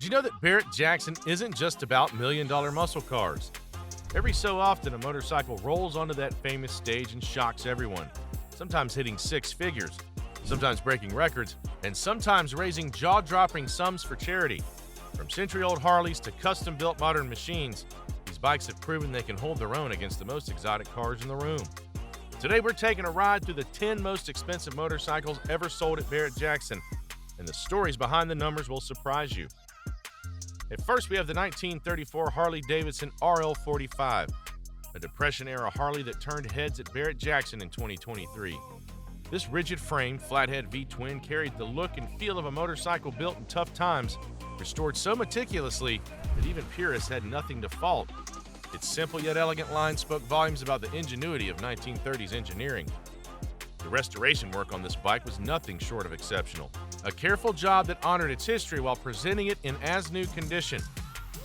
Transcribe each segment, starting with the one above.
Did you know that Barrett-Jackson isn't just about million-dollar muscle cars? Every so often, a motorcycle rolls onto that famous stage and shocks everyone, sometimes hitting six figures, sometimes breaking records, and sometimes raising jaw-dropping sums for charity. From century-old Harleys to custom-built modern machines, these bikes have proven they can hold their own against the most exotic cars in the room. Today, we're taking a ride through the 10 most expensive motorcycles ever sold at Barrett-Jackson, and the stories behind the numbers will surprise you. At first, we have the 1934 Harley-Davidson RL45, a Depression-era Harley that turned heads at Barrett-Jackson in 2023. This rigid-framed, flathead V-twin carried the look and feel of a motorcycle built in tough times, restored so meticulously that even purists had nothing to fault. Its simple yet elegant line spoke volumes about the ingenuity of 1930s engineering. The restoration work on this bike was nothing short of exceptional. A careful job that honored its history while presenting it in as-new condition.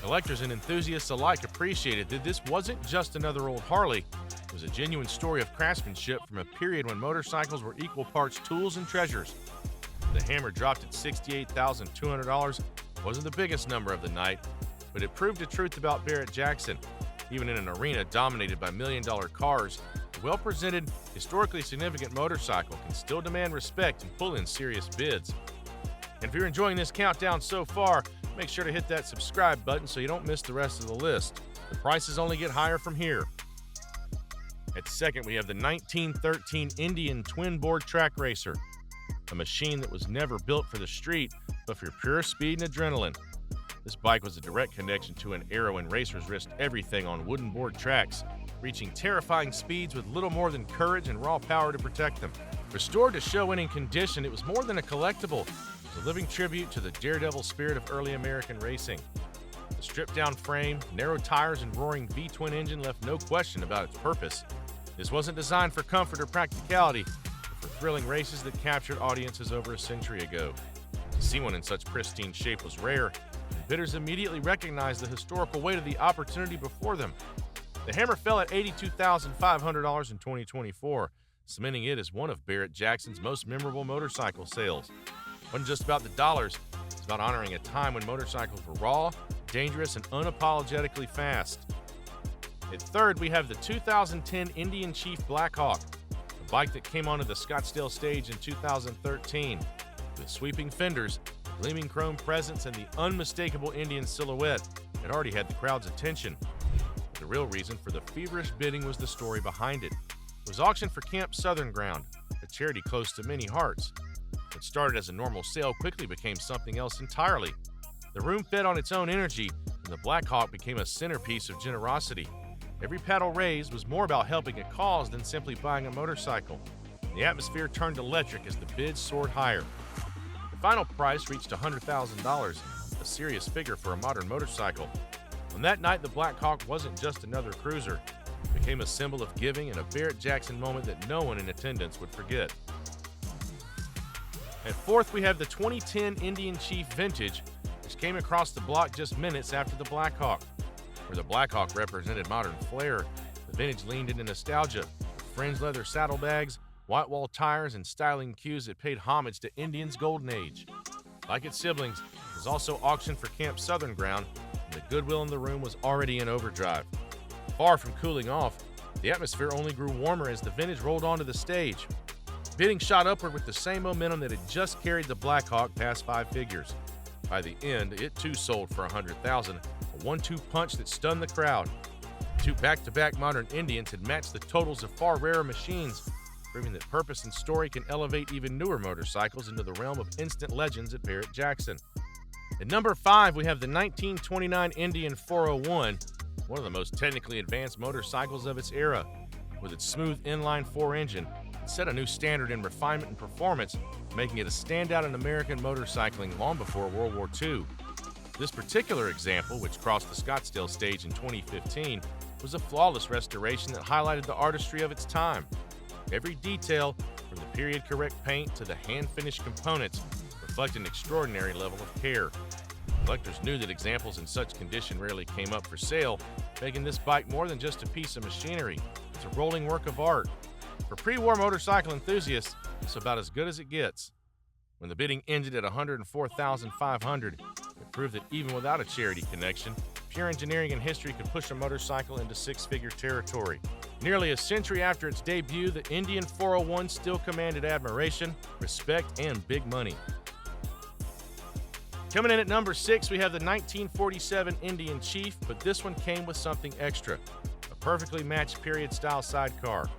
Collectors and enthusiasts alike appreciated that this wasn't just another old Harley. It was a genuine story of craftsmanship from a period when motorcycles were equal parts tools and treasures. The hammer dropped at $68,200 wasn't the biggest number of the night, but it proved the truth about Barrett-Jackson. Even in an arena dominated by million-dollar cars, a well-presented, historically significant motorcycle can still demand respect and pull in serious bids. And if you're enjoying this countdown so far, make sure to hit that subscribe button so you don't miss the rest of the list. The prices only get higher from here. At second, we have the 1913 Indian twin-board track racer, a machine that was never built for the street, but for pure speed and adrenaline. This bike was a direct connection to an era when racers risked everything on wooden board tracks, reaching terrifying speeds with little more than courage and raw power to protect them. Restored to show-winning condition, it was more than a collectible. It was a living tribute to the daredevil spirit of early American racing. The stripped-down frame, narrow tires, and roaring V-twin engine left no question about its purpose. This wasn't designed for comfort or practicality, but for thrilling races that captured audiences over a century ago. To see one in such pristine shape was rare, and bidders immediately recognized the historical weight of the opportunity before them. The hammer fell at $82,500 in 2024, cementing it as one of Barrett-Jackson's most memorable motorcycle sales. It wasn't just about the dollars, it's about honoring a time when motorcycles were raw, dangerous, and unapologetically fast. At third, we have the 2010 Indian Chief Blackhawk, a bike that came onto the Scottsdale stage in 2013. With sweeping fenders, gleaming chrome presence, and the unmistakable Indian silhouette, it already had the crowd's attention. But the real reason for the feverish bidding was the story behind it. It was auctioned for Camp Southern Ground, a charity close to many hearts. What started as a normal sale quickly became something else entirely. The room fed on its own energy, and the Blackhawk became a centerpiece of generosity. Every paddle raised was more about helping a cause than simply buying a motorcycle. The atmosphere turned electric as the bids soared higher. The final price reached $100,000, a serious figure for a modern motorcycle. On that night, the Blackhawk wasn't just another cruiser. It became a symbol of giving and a Barrett-Jackson moment that no one in attendance would forget. At fourth, we have the 2010 Indian Chief Vintage, which came across the block just minutes after the Blackhawk. Where the Blackhawk represented modern flair, the Vintage leaned into nostalgia, with fringed leather saddlebags, white wall tires, and styling cues that paid homage to Indian's golden age. Like its siblings, it was also auctioned for Camp Southern Ground, and the goodwill in the room was already in overdrive. Far from cooling off, the atmosphere only grew warmer as the Vintage rolled onto the stage. Bidding shot upward with the same momentum that had just carried the Blackhawk past five figures. By the end, it too sold for $100,000, a 1-2 punch that stunned the crowd. Two back-to-back modern Indians had matched the totals of far rarer machines, proving that purpose and story can elevate even newer motorcycles into the realm of instant legends at Barrett-Jackson. At number 5, we have the 1929 Indian 401, one of the most technically advanced motorcycles of its era. With its smooth inline-4 engine, it set a new standard in refinement and performance, making it a standout in American motorcycling long before World War II. This particular example, which crossed the Scottsdale stage in 2015, was a flawless restoration that highlighted the artistry of its time. Every detail, from the period-correct paint to the hand-finished components, reflect an extraordinary level of care. Collectors knew that examples in such condition rarely came up for sale, making this bike more than just a piece of machinery. It's a rolling work of art. For pre-war motorcycle enthusiasts, it's about as good as it gets. When the bidding ended at $104,500, It proved that even without a charity connection, pure engineering and history could push a motorcycle into six-figure territory. Nearly a century after its debut, the Indian 401 still commanded admiration, respect, and big money. Coming in at number 6, we have the 1947 Indian Chief, but this one came with something extra, a perfectly matched period-style sidecar.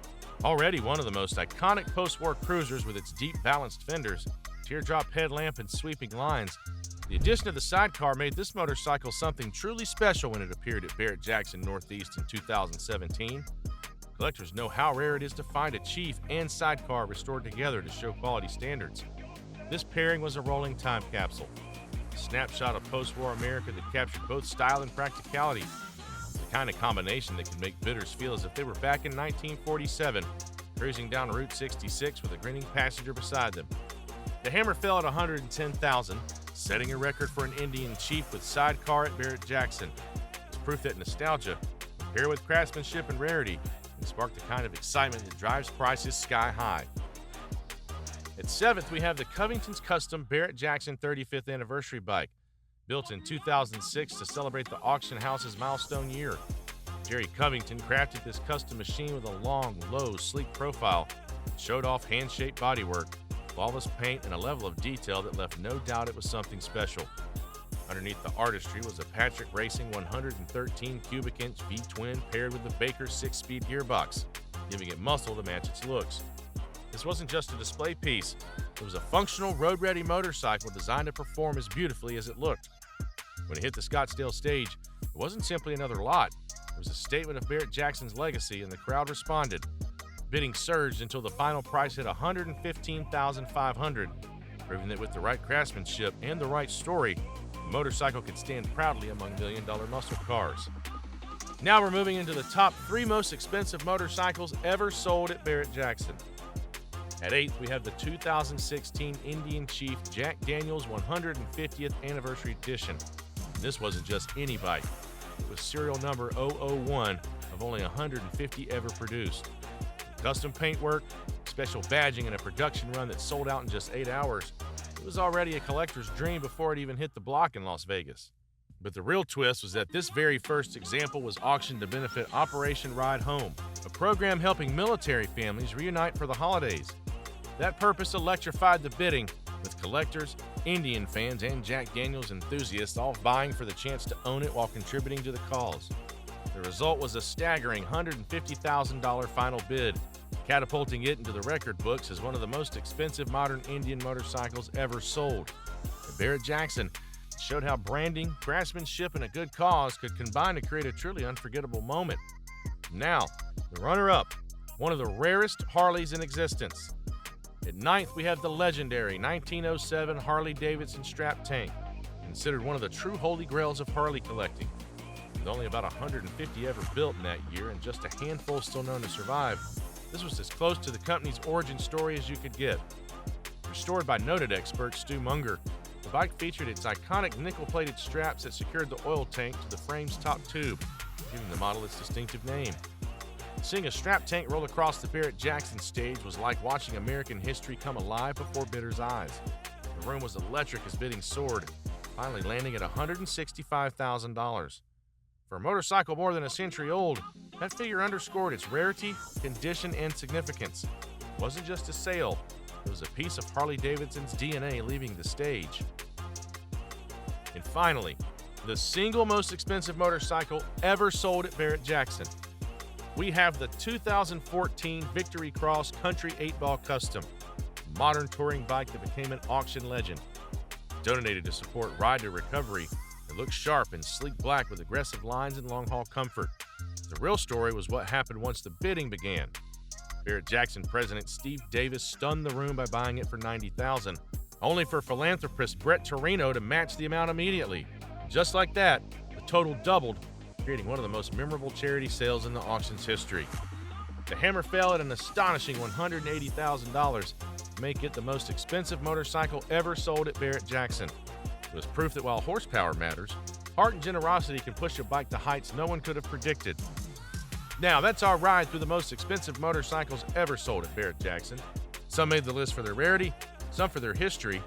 Already one of the most iconic post-war cruisers with its deep balanced fenders, teardrop headlamp, and sweeping lines, the addition of the sidecar made this motorcycle something truly special when it appeared at Barrett-Jackson Northeast in 2017. Collectors know how rare it is to find a Chief and sidecar restored together to show quality standards. This pairing was a rolling time capsule, a snapshot of post-war America that captured both style and practicality, the kind of combination that could make bidders feel as if they were back in 1947, cruising down Route 66 with a grinning passenger beside them. The hammer fell at $110,000, setting a record for an Indian Chief with sidecar at Barrett-Jackson. It's proof that nostalgia, paired with craftsmanship and rarity, can spark the kind of excitement that drives prices sky high. At 7th, we have the Covington's Custom Barrett-Jackson 35th Anniversary Bike, built in 2006 to celebrate the auction house's milestone year. Jerry Covington crafted this custom machine with a long, low, sleek profile that showed off hand-shaped bodywork, flawless paint, and a level of detail that left no doubt it was something special. Underneath the artistry was a Patrick Racing 113 cubic inch V-twin paired with the Baker 6-speed gearbox, giving it muscle to match its looks. This wasn't just a display piece, it was a functional, road-ready motorcycle designed to perform as beautifully as it looked. When it hit the Scottsdale stage, it wasn't simply another lot, it was a statement of Barrett-Jackson's legacy, and the crowd responded. Bidding surged until the final price hit $115,500, proving that with the right craftsmanship and the right story, the motorcycle could stand proudly among million-dollar muscle cars. Now we're moving into the top 3 most expensive motorcycles ever sold at Barrett-Jackson. At 8th, we have the 2016 Indian Chief Jack Daniels 150th Anniversary Edition. This wasn't just any bike. It was serial number 001 of only 150 ever produced. Custom paintwork, special badging, and a production run that sold out in just 8 hours. It was already a collector's dream before it even hit the block in Las Vegas. But the real twist was that this very first example was auctioned to benefit Operation Ride Home, a program helping military families reunite for the holidays. That purpose electrified the bidding, with collectors, Indian fans, and Jack Daniels enthusiasts all vying for the chance to own it while contributing to the cause. The result was a staggering $150,000 final bid, catapulting it into the record books as one of the most expensive modern Indian motorcycles ever sold. At Barrett-Jackson, it showed how branding, craftsmanship, and a good cause could combine to create a truly unforgettable moment. Now, the runner-up, one of the rarest Harleys in existence. At 9th, we have the legendary 1907 Harley-Davidson strap tank, considered one of the true holy grails of Harley collecting. With only about 150 ever built in that year and just a handful still known to survive, this was as close to the company's origin story as you could get. Restored by noted expert Stu Munger, the bike featured its iconic nickel-plated straps that secured the oil tank to the frame's top tube, giving the model its distinctive name. Seeing a strap tank roll across the Barrett-Jackson stage was like watching American history come alive before bidders' eyes. The room was electric as bidding soared, finally landing at $165,000. For a motorcycle more than a century old, that figure underscored its rarity, condition, and significance. It wasn't just a sale, it was a piece of Harley-Davidson's DNA leaving the stage. And finally, the single most expensive motorcycle ever sold at Barrett-Jackson. We have the 2014 Victory Cross Country 8-Ball Custom, a modern touring bike that became an auction legend. Donated to support Ride to Recovery, it looks sharp and sleek black with aggressive lines and long-haul comfort. The real story was what happened once the bidding began. Barrett-Jackson president Steve Davis stunned the room by buying it for $90,000, only for philanthropist Brett Torino to match the amount immediately. Just like that, the total doubled, creating one of the most memorable charity sales in the auction's history. The hammer fell at an astonishing $180,000 to make it the most expensive motorcycle ever sold at Barrett-Jackson. It was proof that while horsepower matters, heart and generosity can push a bike to heights no one could have predicted. Now, that's our ride through the most expensive motorcycles ever sold at Barrett-Jackson. Some made the list for their rarity, some for their history,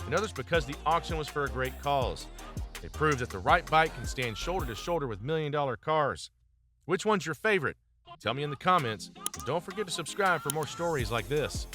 and others because the auction was for a great cause. They prove that the right bike can stand shoulder to shoulder with million-dollar cars. Which one's your favorite? Tell me in the comments. And don't forget to subscribe for more stories like this.